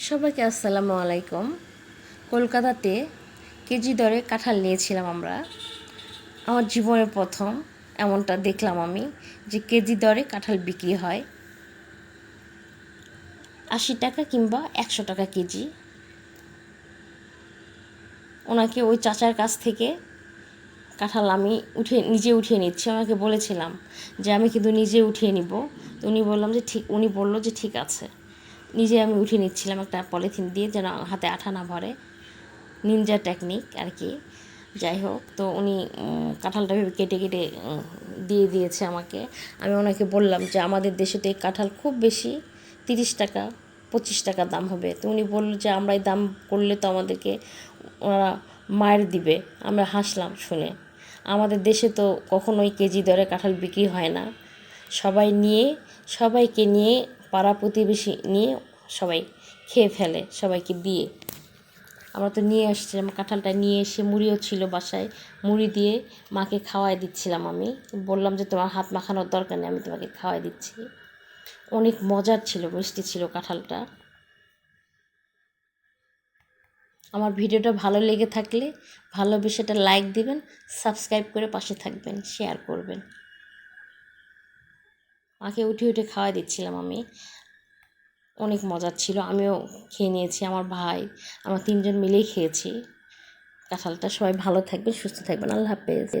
সবাইকে আসসালামু আলাইকুম। কলকাতাতে কেজি দরে কাঁঠাল নিয়েছিলাম আমরা। আমার জীবনের প্রথম এমনটা দেখলাম আমি, যে কেজি দরে কাঁঠাল বিক্রি হয় 80 টাকা কিংবা 100 টাকা কেজি। ওনাকে ওই চাচার কাছ থেকে কাঁঠাল আমি নিজে উঠিয়ে নিচ্ছি। ওনাকে বলেছিলাম যে আমি কিন্তু নিজে উঠিয়ে নিব। তো উনি বলল যে ঠিক আছে। নিজে আমি উঠিয়ে নিচ্ছিলাম একটা পলিথিন দিয়ে, যেন হাতে আঠা না ভরে। নিনজা টেকনিক আর কি। যাই হোক, তো উনি কাঁঠালটা কেটে কেটে দিয়ে দিয়েছে আমাকে। আমি ওনাকে বললাম যে আমাদের দেশে তো এই কাঁঠাল খুব বেশি 30 টাকা 25 টাকা দাম হবে। তো উনি বলল যে আমরা এই দাম করলে তো আমাদেরকে ওনারা মার দিবে। আমরা হাসলাম শুনে। আমাদের দেশে তো কখনোই কেজি দরে কাঁঠাল বিক্রি হয় না। সবাইকে নিয়ে পাড়া প্রতিবেশী নিয়ে সবাই খেয়ে ফেলে, সবাইকে দিয়ে। আমরা তো নিয়ে আসছিলাম কাঁঠালটা, নিয়ে এসে মুড়িও ছিল বাসায়। মুড়ি দিয়ে মাকে খাওয়াই দিচ্ছিলাম। আমি বললাম যে তোমার হাত মাখানোর দরকার নেই, আমি তোমাকে খাওয়াই দিচ্ছি। অনেক মজার ছিল, মিষ্টি ছিল কাঁঠালটা। আমার ভিডিওটা ভালো লেগে থাকলে ভালোবেসে একটা লাইক দিবেন, সাবস্ক্রাইব করে পাশে থাকবেন, শেয়ার করবেন। মাকে উঠে উঠে খাওয়াই দিচ্ছিলাম আমি। অনেক মজার ছিল। আমিও খেয়ে নিয়েছি, আমার ভাই, আমরা 3জন মিলেই খেয়েছি কাঁঠালটা। সবাই ভালো থাকবেন, সুস্থ থাকবেন। আল্লাহ হাফেজ।